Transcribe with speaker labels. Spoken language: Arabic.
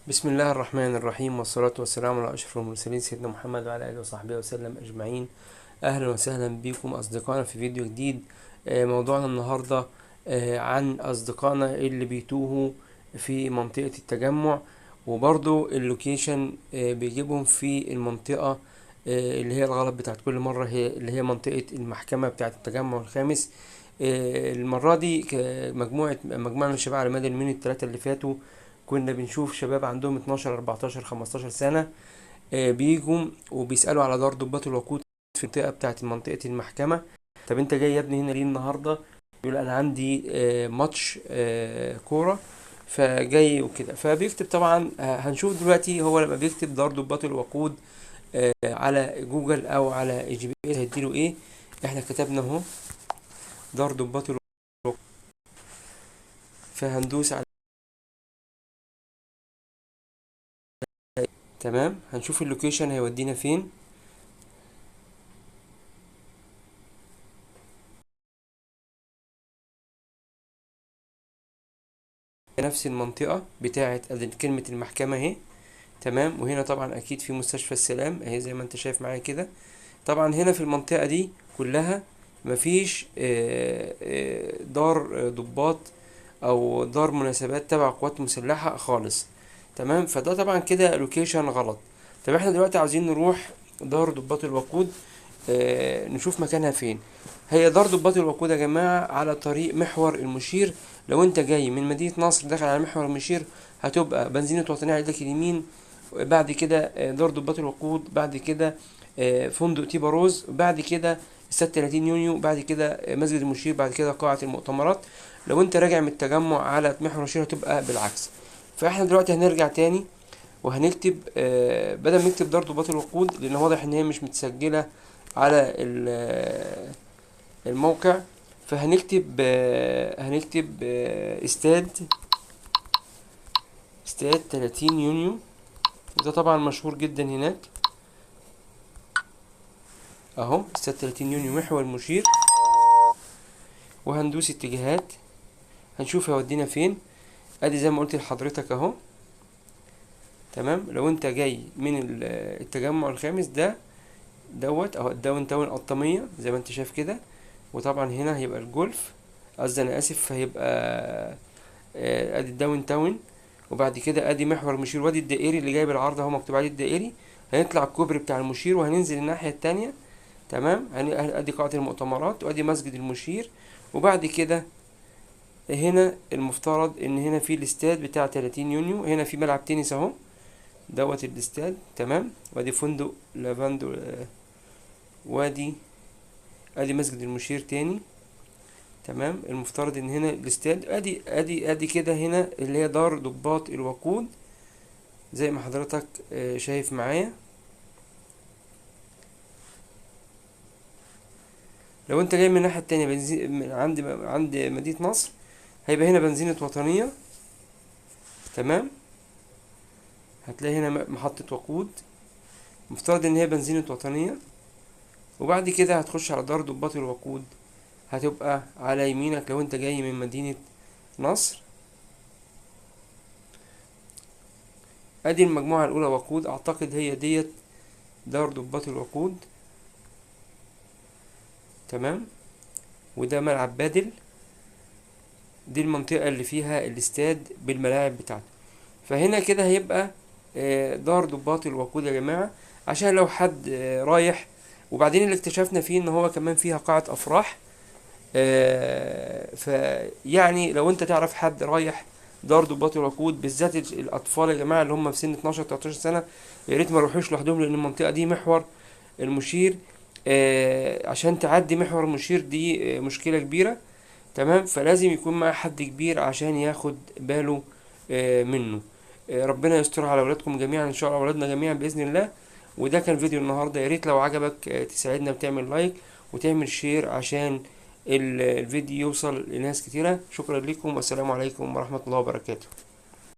Speaker 1: بسم الله الرحمن الرحيم، والصلاة والسلام على أشرف المرسلين سيدنا محمد وعلى آله وصحبه وسلم أجمعين. أهلا وسهلا بكم أصدقائنا في فيديو جديد. موضوعنا النهاردة عن أصدقائنا اللي بيتوهوا في منطقة التجمع، وبرضو اللوكيشن بيجيبهم في المنطقة اللي هي الغلط بتاعت كل مرة، هي اللي هي منطقة المحكمة بتاعت التجمع الخامس. المرة دي مجموعة من الشباب على مدى اليومين الثلاثة اللي فاتوا كنا بنشوف شباب عندهم 12 14 15 سنة بيجوا وبيسألوا على دار ضباط الوقود في المنطقة بتاعت منطقة المحكمة. طب انت جاي يا ابني هنا ليه النهاردة؟ يقول انا عندي ماتش كورة فجاي وكده، فبيكتب طبعا. هنشوف دلوقتي هو لما بيكتب دار ضباط الوقود على جوجل او على جي بي اس هيديله ايه. احنا كتبنا اهو دار ضباط الوقود، فهندوس على تمام. هنشوف اللوكيشن هيودينا فين. نفس المنطقة بتاعة كلمة المحكمة اهي، تمام. وهنا طبعا اكيد في مستشفى السلام اهي زي ما انت شايف معايا كده. طبعا هنا في المنطقة دي كلها مفيش دار ضباط او دار مناسبات تبع قوات مسلحة خالص، تمام. فده طبعا كده لوكيشن غلط. طب احنا دلوقتي عاوزين نروح دار ضباط الوقود، نشوف مكانها فين. هي دار ضباط الوقود يا جماعة على طريق محور المشير. لو انت جاي من مدينة نصر داخل على محور المشير هتبقى بنزينة وطنية على ايدك اليمين، بعد كده دار ضباط الوقود، بعد كده فندق تيبا روز، بعد كده استاد 30 يونيو، بعد كده مسجد المشير، بعد كده قاعة المؤتمرات. لو انت راجع من التجمع على محور المشير هتبقى بالعكس. فاحنا دلوقتي هنرجع تاني وهنكتب بدل ما نكتب دار ضباط الوقود لان واضح ان هي مش متسجلة على الموقع، فهنكتب استاد 30 يونيو. ده طبعا مشهور جدا هناك اهو، استاد 30 يونيو محور المشير. وهندوس اتجاهات هنشوف هيودينا فين. ادي زي ما قلت لحضرتك اهو، تمام. لو انت جاي من التجمع الخامس دوت اهو الداون تاون قطامية زي ما انت شايف كده. وطبعا هنا هيبقى الجولف، قصدي انا اسف، فهيبقى ادي الداون تاون. وبعد كده ادي محور المشير، وادي الدائري اللي جاي بالعرض اهو مكتوب عليه الدائري. هنطلع الكوبري بتاع المشير وهننزل الناحية التانية، تمام. ادي قاعة المؤتمرات وادي مسجد المشير. وبعد كده هنا المفترض ان هنا في الاستاد بتاع 30 يونيو، هنا في ملعب تنس اهو دوت الاستاد، تمام. وادي فندق لافاندو وادي مسجد المشير تاني، تمام. المفترض ان هنا الاستاد ادي كده هنا اللي هي دار ضباط الوقود زي ما حضرتك شايف معايا. لو انت جاي من الناحية التانية بنزين عند مدينة نصر هيبقى هنا بنزينة وطنية، تمام. هتلاقي هنا محطة وقود، مفترض ان هي بنزينة وطنية. وبعد كده هتخش على دار ضباط الوقود، هتبقى على يمينك لو انت جاي من مدينة نصر. ادي المجموعة الاولى وقود، اعتقد هي ديت دار ضباط الوقود، تمام. وده ملعب بادل، دي المنطقة اللي فيها الاستاد بالملاعب بتاعته. فهنا كده هيبقى دار ضباط الوقود يا جماعة، عشان لو حد رايح. وبعدين اللي اكتشفنا فيه ان هو كمان فيها قاعة افراح. فيعني لو انت تعرف حد رايح دار ضباط الوقود، بالذات الاطفال يا جماعة اللي هم في سن 12 13 سنة، يا ريت ما يروحوش لوحدهم لان المنطقة دي محور المشير. عشان تعدي محور المشير دي مشكلة كبيرة، تمام. فلازم يكون مع حد كبير عشان ياخد باله منه. ربنا يستر على اولادكم جميعا ان شاء الله، اولادنا جميعا باذن الله. وده كان فيديو النهارده، يا ريت لو عجبك تساعدنا وتعمل لايك وتعمل شير عشان الفيديو يوصل لناس كتيرة. شكرا لكم والسلام عليكم ورحمة الله وبركاته.